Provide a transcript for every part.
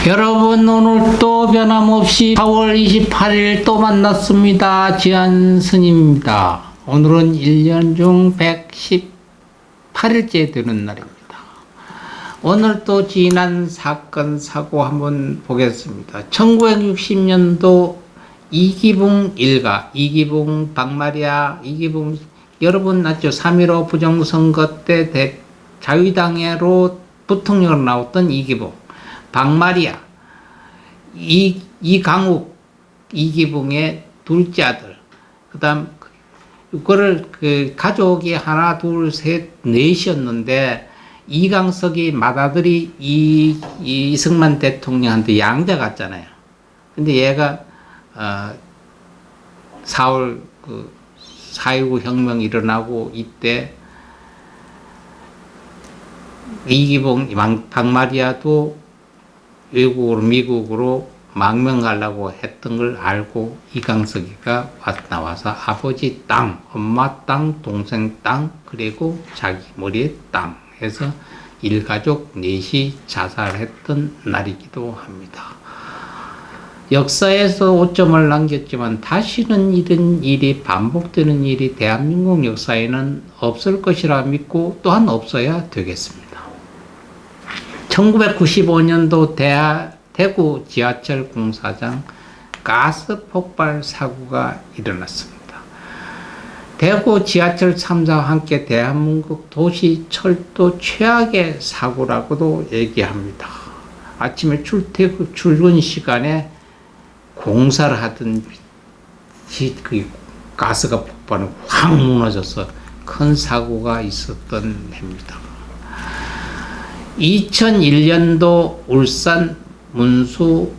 여러분, 오늘 또 변함없이 4월 28일 또 만났습니다. 지한 스님입니다. 오늘은 1년 중 118일째 되는 날입니다. 오늘 또 지난 사건 사고 한번 보겠습니다. 1960년도 이기붕 일가, 이기붕, 박마리아, 이기붕, 여러분 아죠? 3.15 부정선거 때 자유당으로 부통령으로 나왔던 이기붕, 박마리아, 이강욱, 이기붕의 둘째 아들. 그 다음, 그거를 가족이 하나, 둘, 셋, 넷이었는데, 이강석이 맏아들이 이승만 대통령한테 양자 갔잖아요. 근데 얘가, 4월 4.19 혁명 일어나고 이때, 이기붕, 박마리아도 외국으로, 미국으로 망명 가려고 했던 걸 알고 이강석이가 나와서 아버지 땅, 엄마 땅, 동생 땅, 그리고 자기 머리에 땅 해서 일가족 넷이 자살했던 날이기도 합니다. 역사에서 오점을 남겼지만 다시는 이런 일이 반복되는 일이 대한민국 역사에는 없을 것이라 믿고 또한 없어야 되겠습니다. 1995년도 대구 지하철 공사장 가스 폭발 사고가 일어났습니다. 대구 지하철 참사와 함께 대한민국 도시 철도 최악의 사고라고도 얘기합니다. 아침에 출근 시간에 공사를 하던 그 가스가 폭발해 확 무너져서 큰 사고가 있었던 해입니다. 2001년도 울산 문수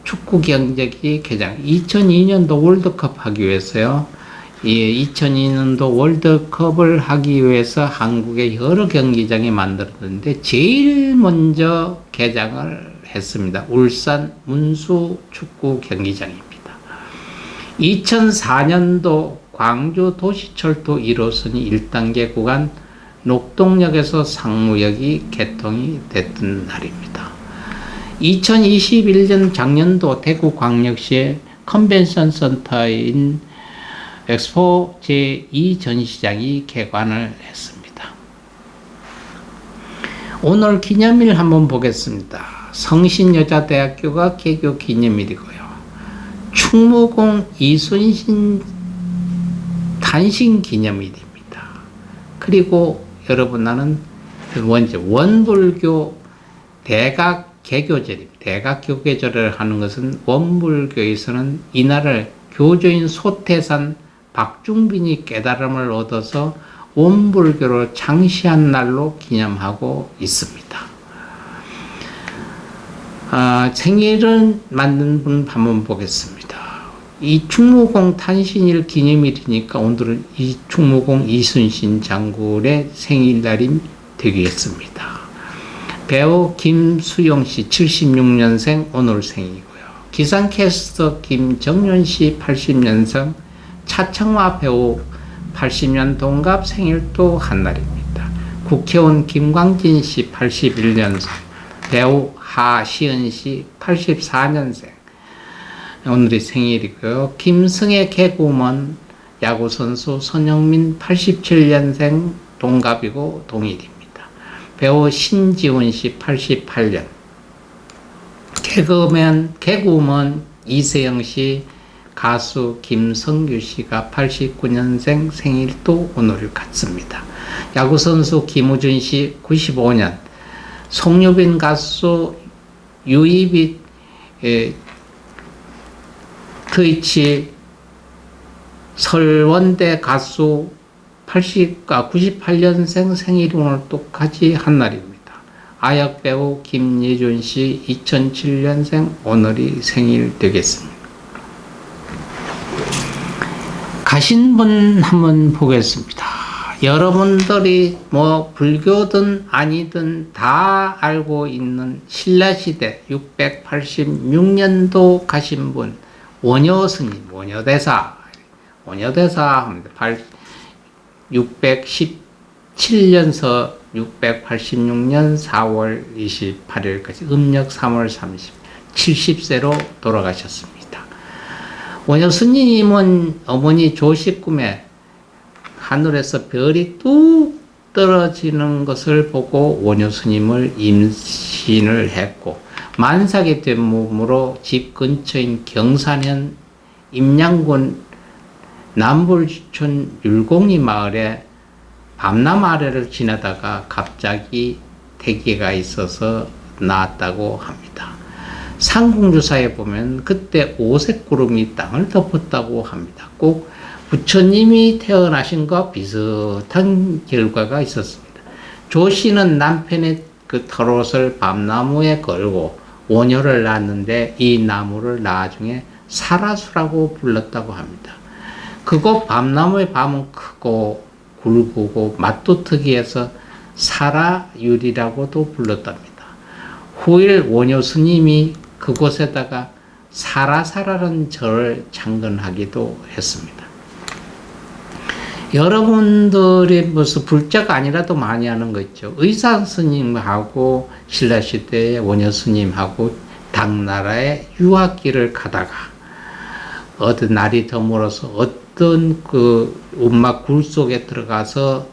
축구 경기장이 개장. 2002년도 월드컵 하기 위해서요. 2002년도 월드컵을 하기 위해서 한국의 여러 경기장이 만들어졌는데 제일 먼저 개장을 했습니다. 울산 문수 축구 경기장입니다. 2004년도 광주 도시철도 1호선이 1단계 구간 녹동역에서 상무역이 개통이 됐던 날입니다. 2021년 작년도 대구광역시의 컨벤션 센터인 엑스포 제2전시장이 개관을 했습니다. 오늘 기념일 한번 보겠습니다. 성신여자대학교가 개교 기념일이고요. 충무공 이순신 탄신 기념일입니다. 그리고 여러분, 나는 먼저 원불교 대각개교절입니다. 대각개교절을 하는 것은 원불교에서는 이날을 교조인 소태산 박중빈이 깨달음을 얻어서 원불교를 창시한 날로 기념하고 있습니다. 생일을 만든 분 한번 보겠습니다. 이 충무공 탄신일 기념일이니까 오늘은 이 충무공 이순신 장군의 생일날이 되겠습니다. 배우 김수용 씨 76년생 오늘 생이고요. 기상캐스터 김정윤 씨 80년생, 차청화 배우 80년 동갑 생일도 한 날입니다. 국회의원 김광진 씨 81년생, 배우 하시은 씨 84년생, 오늘이 생일이고요. 김승혜 개구먼 야구선수 손영민 87년생 동갑이고 동일입니다. 배우 신지훈 씨 88년, 개그우먼 이세영 씨, 가수 김성규 씨가 89년생 생일도 오늘 같습니다. 야구선수 김우준 씨 95년, 송유빈 가수 유이빛 트위치 설원대 가수 98년생 생일이 오늘 똑같이 한 날입니다. 아역 배우 김예준 씨 2007년생 오늘이 생일 되겠습니다. 가신 분 한번 보겠습니다. 여러분들이 불교든 아니든 다 알고 있는 신라시대 686년도 가신 분 원효스님, 원효대사 합니다. 617년서 686년 4월 28일까지 음력 3월 30일 70세로 돌아가셨습니다. 원효 스님은 어머니 조시 꿈에 하늘에서 별이 뚝 떨어지는 것을 보고 원효 스님을 임신을 했고, 만삭이 된 몸으로 집 근처인 경산현 임양군 남불촌 율곡리 마을에 밤남 아래를 지나다가 갑자기 태기가 있어서 나왔다고 합니다. 상궁주사에 보면 그때 오색 구름이 땅을 덮었다고 합니다. 꼭 부처님이 태어나신 것과 비슷한 결과가 있었습니다. 조씨는 남편의 그 털옷을 밤나무에 걸고 원효를 낳았는데 이 나무를 나중에 사라수라고 불렀다고 합니다. 그곳 밤나무의 밤은 크고 굵고 맛도 특이해서 사라율이라고도 불렀답니다. 후일 원효 스님이 그곳에다가 사라사라는 절을 창건하기도 했습니다. 여러분들이 무슨 불자가 아니라도 많이 하는 거 있죠. 의상 스님하고 신라시대의 원효 스님하고 당나라의 유학길을 가다가 어떤 날이 저물어서 어떤 그 움막 굴 속에 들어가서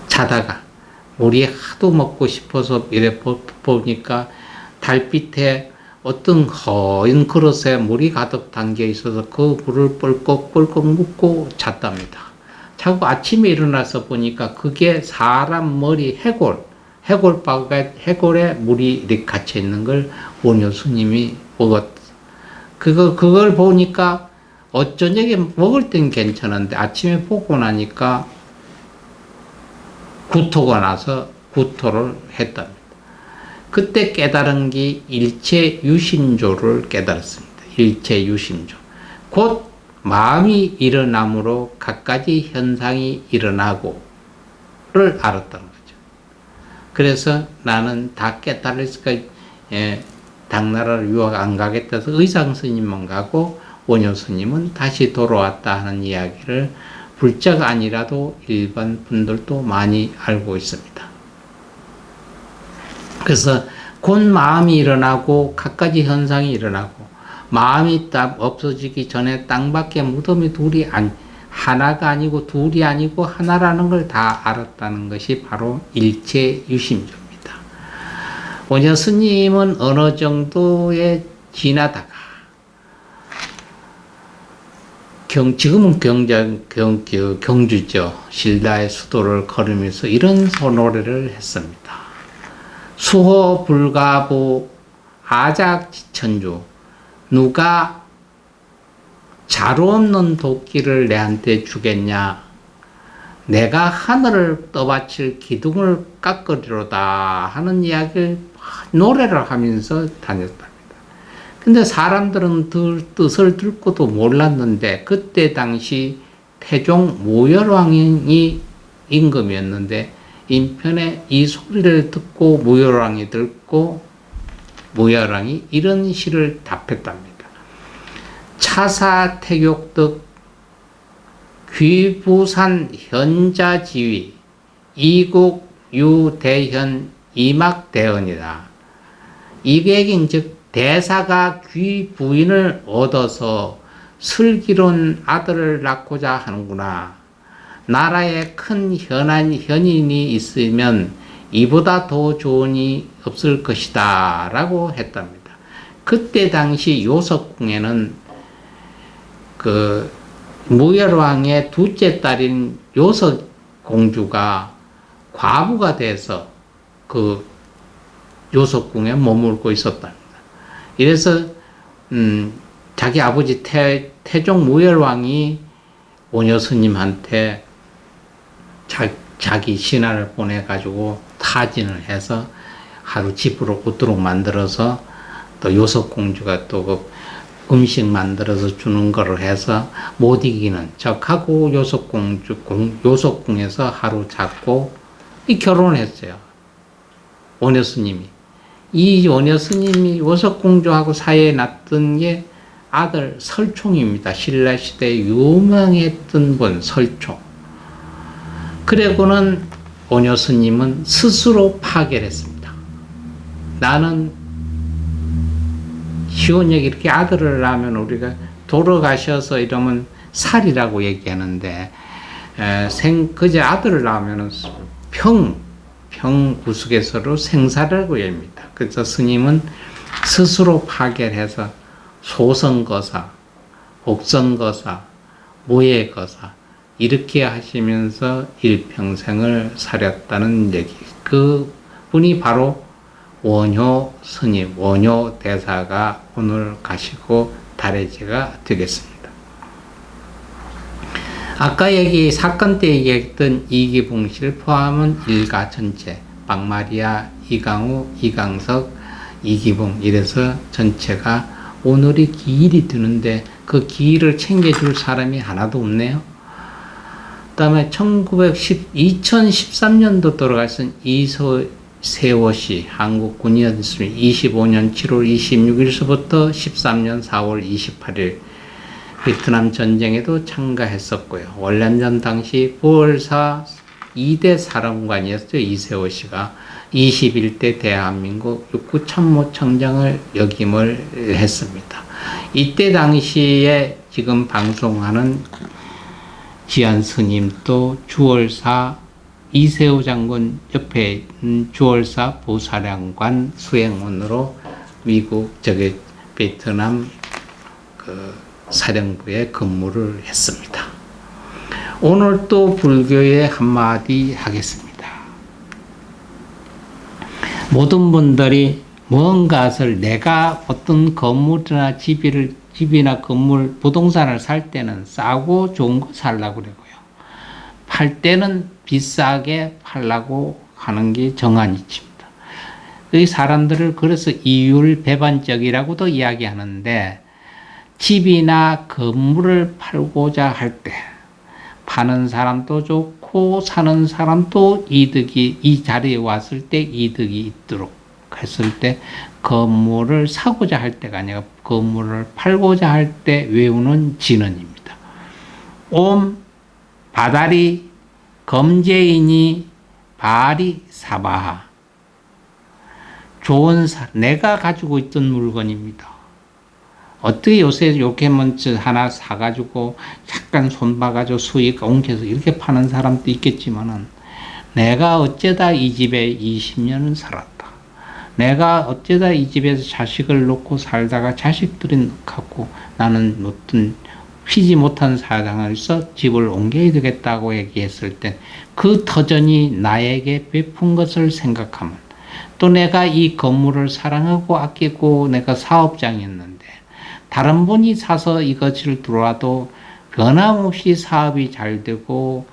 자다가 물이 하도 먹고 싶어서 이래 보니까 달빛에 어떤 허연 그릇에 물이 가득 담겨 있어서 그 물을 뻘꺽뻘꺽 묻고 잤답니다. 자고 아침에 일어나서 보니까 그게 사람 머리 해골에 물이 이렇게 갇혀 있는 걸 원효 스님이 먹었. 그걸 보니까 어쩌녁에 먹을 땐 괜찮은데 아침에 보고 나니까 구토가 나서 구토를 했답니다. 그때 깨달은 게 일체유심조를 깨달았습니다. 일체유심조. 곧 마음이 일어남으로 갖가지 현상이 일어나고를 알았다는 거죠. 그래서 나는 다 깨달았으니까 당나라를 유학 안 가겠다 해서 의상 스님만 가고 원효 스님은 다시 돌아왔다 하는 이야기를 불자가 아니라도 일반 분들도 많이 알고 있습니다. 그래서 곧 마음이 일어나고 갖가지 현상이 일어나고 마음이 딱 없어지기 전에 땅밖에 무덤이 하나가 아니고 둘이 아니고 하나라는 걸 다 알았다는 것이 바로 일체유심조입니다. 원효 스님은 어느 정도에 지나다가 지금은 경주죠. 신라의 수도를 걸으면서 이런 노래를 했습니다. 수호 불가부 아작지천주, 누가 자루 없는 도끼를 내한테 주겠냐, 내가 하늘을 떠받칠 기둥을 깎으리로다 하는 이야기를 노래를 하면서 다녔답니다. 근데 사람들은 뜻을 듣고도 몰랐는데 그때 당시 태종 무열왕이 임금이었는데 인편에 이 소리를 듣고 무열왕이 이런 시를 답했답니다. 차사태욕득 귀부산 현자지위 이국 유대현 이막대언이다. 이백인 즉 대사가 귀 부인을 얻어서 슬기로운 아들을 낳고자 하는구나. 나라에 큰 현인이 있으면 이보다 더 좋은이 없을 것이다 라고 했답니다. 그때 당시 요석궁에는 그 무열왕의 둘째 딸인 요석공주가 과부가 돼서 그 요석궁에 머물고 있었답니다. 이래서 자기 아버지 태종 무열왕이 원효 스님한테 자기 신하를 보내가지고 타진을 해서 하루 집으로 오도록 만들어서 또 요석공주가 또 그 음식 만들어서 주는 거를 해서 못 이기는 척하고 요석궁에서 하루 잤고 결혼을 했어요. 원효 스님이. 이 원효 스님이 요석공주하고 사이에 났던 게 아들 설총입니다. 신라시대에 유명했던 분 설총. 그리고는 원효 스님은 스스로 파괴를 했습니다. 나는 쉬운 얘기, 이렇게 아들을 낳으면 우리가 돌아가셔서 이러면 살이라고 얘기하는데, 그제 아들을 낳으면 평구속에서로 생사라고 얘기합니다. 그래서 스님은 스스로 파결해서 소선거사, 복선거사, 무예거사 이렇게 하시면서 일평생을 살았다는 얘기. 그 분이 바로 원효 스님, 원효 대사가 오늘 가시고 달해제가 되겠습니다. 아까 사건 때 얘기했던 이기붕씨를 포함한 일가 전체, 박마리아, 이강우, 이강석, 이기붕 이래서 전체가 오늘이 기일이 드는데 그 기일을 챙겨줄 사람이 하나도 없네요. 그 다음에 2013년도 돌아가신 이세호씨 한국 군인이었습니다. 25년 7월 26일서부터 13년 4월 28일 베트남 전쟁에도 참가했었고요. 월남전 당시 부월사 2대 사령관이었죠. 이세호 씨가 21대 대한민국 육구참모총장을 역임을 했습니다. 이때 당시에 지금 방송하는 지안 스님도 주월사 이세호 장군 옆에 있는 주월사 부사령관 수행원으로 미국 베트남 사령부에 근무를 했습니다. 오늘 또 불교에 한마디 하겠습니다. 모든 분들이 무언가를 내가 어떤 건물이나 집이나 건물, 부동산을 살 때는 싸고 좋은 거 살라고 그러고요. 팔 때는 비싸게 팔라고 하는 게 정한이치입니다. 이 사람들을 그래서 이율배반적이라고도 이야기하는데 집이나 건물을 팔고자 할 때 파는 사람도 좋고 사는 사람도 이득이 이 자리에 왔을 때 이득이 있도록 했을 때 건물을 사고자 할 때가 아니라 건물을 팔고자 할 때 외우는 진언입니다. 옴 바다리 검제이니 바리 사바하. 좋은 내가 가지고 있던 물건입니다. 어떻게 요새 이렇게 하나 사가지고 약간 손봐가지고 수익 옮겨서 이렇게 파는 사람도 있겠지만은 내가 어쩌다 이 집에 20년을 살았다. 내가 어쩌다 이 집에서 자식을 놓고 살다가 자식들이 갖고 나는 어떤 휘지 못한 사장에서 집을 옮겨야 되겠다고 얘기했을 때 그 터전이 나에게 베푼 것을 생각하면 또 내가 이 건물을 사랑하고 아끼고 내가 사업장이었는데 다른 분이 사서 이것을 들어와도 변함없이 사업이 잘 되고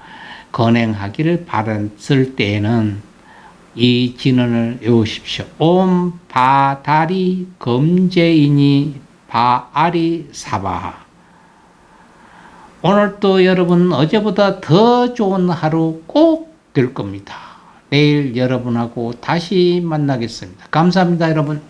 건행하기를 바랐을 때에는 이 진언을 외우십시오. 옴 바다리 검제이니 바아리 사바하. 오늘 또 여러분 어제보다 더 좋은 하루 꼭 될 겁니다. 내일 여러분하고 다시 만나겠습니다. 감사합니다, 여러분.